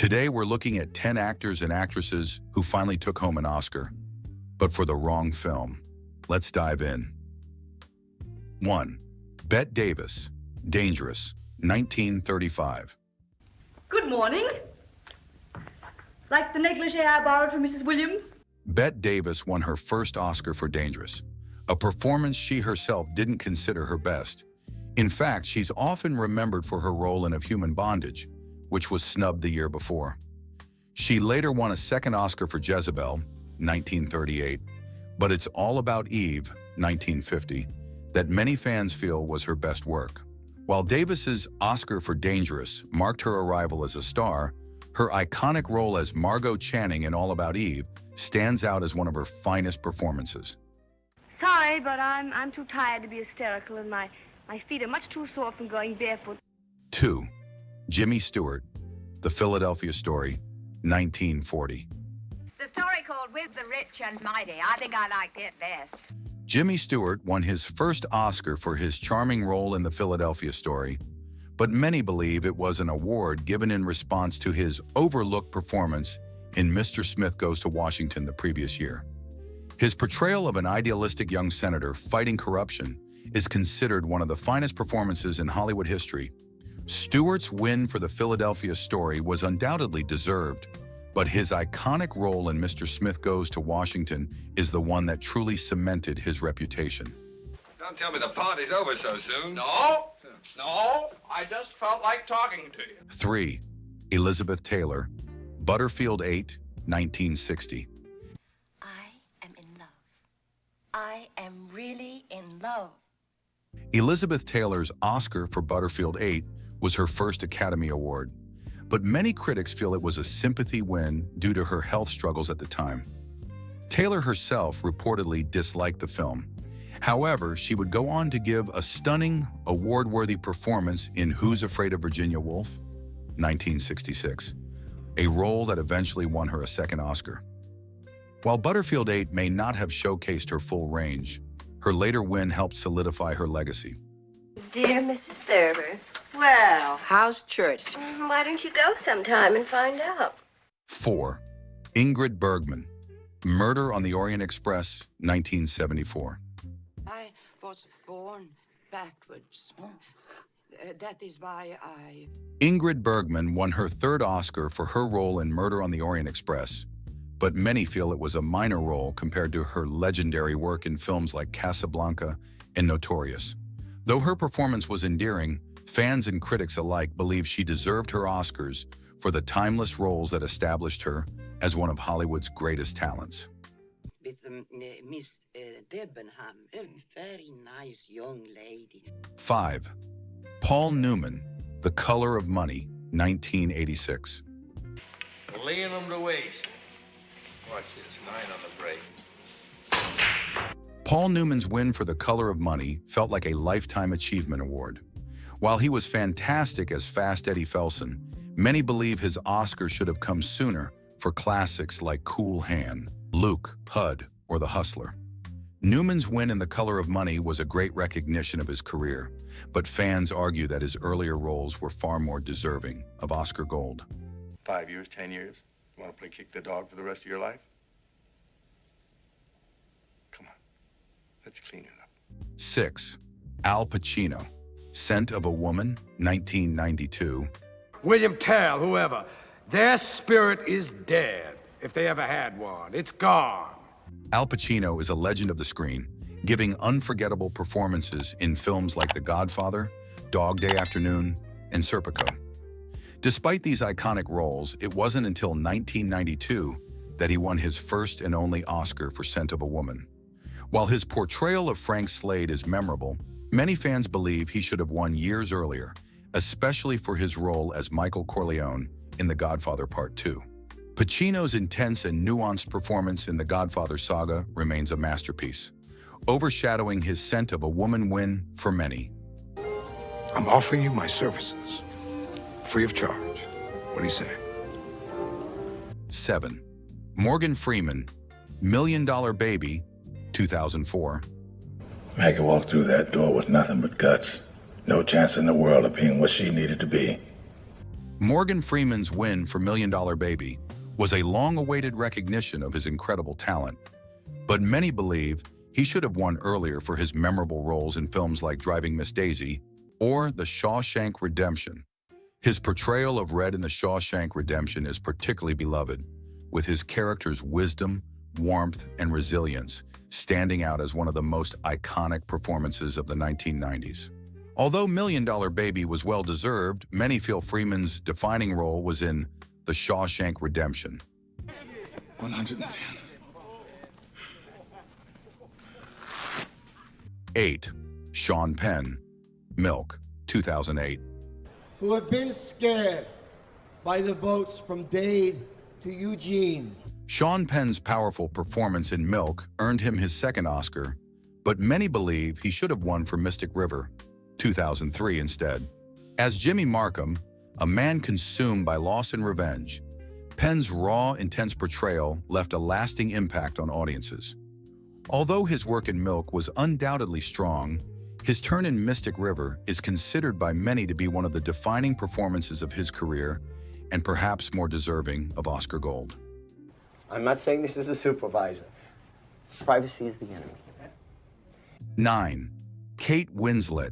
Today, we're looking at 10 actors and actresses who finally took home an Oscar, but for the wrong film. Let's dive in. 1. Bette Davis, Dangerous, 1935. Good morning. Like the negligee I borrowed from Mrs. Williams? Bette Davis won her first Oscar for Dangerous, a performance she herself didn't consider her best. In fact, she's often remembered for her role in Of Human Bondage, which was snubbed the year before. She later won a second Oscar for Jezebel, 1938, but It's All About Eve, 1950, that many fans feel was her best work. While Davis's Oscar for Dangerous marked her arrival as a star, her iconic role as Margot Channing in All About Eve stands out as one of her finest performances. Sorry, but I'm too tired to be hysterical, and my feet are much too sore from going barefoot. 2. Jimmy Stewart, The Philadelphia Story, 1940. The story called With the Rich and Mighty. I think I liked it best. Jimmy Stewart won his first Oscar for his charming role in The Philadelphia Story, but many believe it was an award given in response to his overlooked performance in Mr. Smith Goes to Washington the previous year. His portrayal of an idealistic young senator fighting corruption is considered one of the finest performances in Hollywood history. Stewart's win for The Philadelphia Story was undoubtedly deserved, but his iconic role in Mr. Smith Goes to Washington is the one that truly cemented his reputation. Don't tell me the party's over so soon. No, I just felt like talking to you. 3. Elizabeth Taylor, Butterfield 8, 1960. I am in love. I am really in love. Elizabeth Taylor's Oscar for Butterfield 8 was her first Academy Award, but many critics feel it was a sympathy win due to her health struggles at the time. Taylor herself reportedly disliked the film. However, she would go on to give a stunning, award-worthy performance in Who's Afraid of Virginia Woolf, 1966, a role that eventually won her a second Oscar. While Butterfield 8 may not have showcased her full range, her later win helped solidify her legacy. Dear Mrs. Thurber. Well, how's church? Why don't you go sometime and find out? 4. Ingrid Bergman, Murder on the Orient Express, 1974. I was born backwards. That is why I... Ingrid Bergman won her third Oscar for her role in Murder on the Orient Express, but many feel it was a minor role compared to her legendary work in films like Casablanca and Notorious. Though her performance was endearing, fans and critics alike believe she deserved her Oscars for the timeless roles that established her as one of Hollywood's greatest talents. With Miss Debenham, a very nice young lady. 5. Paul Newman, The Color of Money, 1986. Laying them to waste. Watch this, 9 on the break. Paul Newman's win for The Color of Money felt like a Lifetime Achievement Award. While he was fantastic as Fast Eddie Felson, many believe his Oscar should have come sooner for classics like Cool Hand, Luke, Hud, or The Hustler. Newman's win in The Color of Money was a great recognition of his career, but fans argue that his earlier roles were far more deserving of Oscar gold. 5 years, 10 years? You want to play kick the dog for the rest of your life? Come on, let's clean it up. 6. Al Pacino, Scent of a Woman, 1992. William Tell, whoever. Their spirit is dead, if they ever had one. It's gone. Al Pacino is a legend of the screen, giving unforgettable performances in films like The Godfather, Dog Day Afternoon, and Serpico. Despite these iconic roles, it wasn't until 1992 that he won his first and only Oscar for Scent of a Woman. While his portrayal of Frank Slade is memorable, many fans believe he should have won years earlier, especially for his role as Michael Corleone in The Godfather Part 2. Pacino's intense and nuanced performance in The Godfather saga remains a masterpiece, overshadowing his Scent of a Woman win for many. I'm offering you my services, free of charge. What do you say? 7. Morgan Freeman, $1 Million Baby, 2004. Maggie walked through that door with nothing but guts. No chance in the world of being what she needed to be. Morgan Freeman's win for Million Dollar Baby was a long-awaited recognition of his incredible talent, but many believe he should have won earlier for his memorable roles in films like Driving Miss Daisy or The Shawshank Redemption. His portrayal of Red in The Shawshank Redemption is particularly beloved, with his character's wisdom, warmth, and resilience standing out as one of the most iconic performances of the 1990s. Although Million Dollar Baby was well-deserved, many feel Freeman's defining role was in The Shawshank Redemption. 110. 8. Sean Penn, Milk, 2008. Who have been scared by the votes from Dade to Eugene. Sean Penn's powerful performance in Milk earned him his second Oscar, but many believe he should have won for Mystic River, 2003 instead. As Jimmy Markham, a man consumed by loss and revenge, Penn's raw, intense portrayal left a lasting impact on audiences. Although his work in Milk was undoubtedly strong, his turn in Mystic River is considered by many to be one of the defining performances of his career and perhaps more deserving of Oscar Gold. I'm not saying this is a supervisor. Privacy is the enemy. 9. Kate Winslet,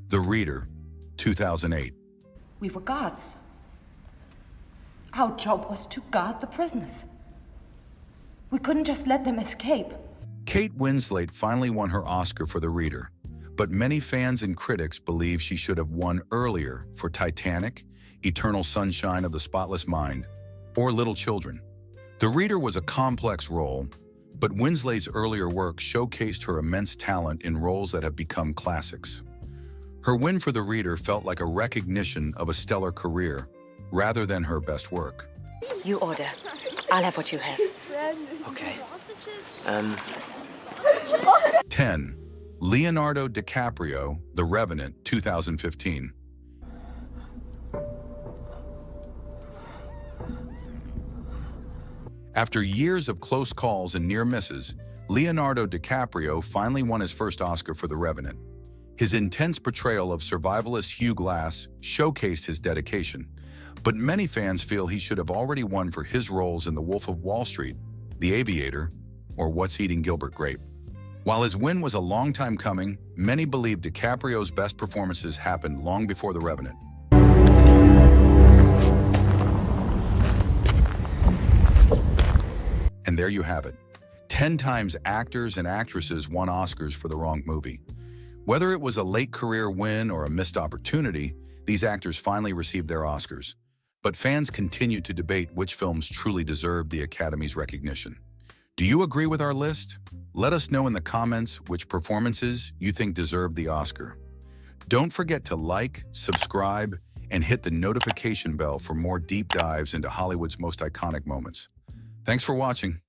The Reader, 2008. We were guards. Our job was to guard the prisoners. We couldn't just let them escape. Kate Winslet finally won her Oscar for The Reader, but many fans and critics believe she should have won earlier for Titanic, Eternal Sunshine of the Spotless Mind, or Little Children. The Reader was a complex role, but Winslet's earlier work showcased her immense talent in roles that have become classics. Her win for The Reader felt like a recognition of a stellar career, rather than her best work. You order. I'll have what you have. Okay. 10. Leonardo DiCaprio, The Revenant, 2015. After years of close calls and near misses, Leonardo DiCaprio finally won his first Oscar for The Revenant. His intense portrayal of survivalist Hugh Glass showcased his dedication, but many fans feel he should have already won for his roles in The Wolf of Wall Street, The Aviator, or What's Eating Gilbert Grape. While his win was a long time coming, many believe DiCaprio's best performances happened long before The Revenant. And there you have it. 10 times actors and actresses won Oscars for the wrong movie. Whether it was a late career win or a missed opportunity, these actors finally received their Oscars. But fans continue to debate which films truly deserve the Academy's recognition. Do you agree with our list? Let us know in the comments which performances you think deserve the Oscar. Don't forget to like, subscribe, and hit the notification bell for more deep dives into Hollywood's most iconic moments. Thanks for watching.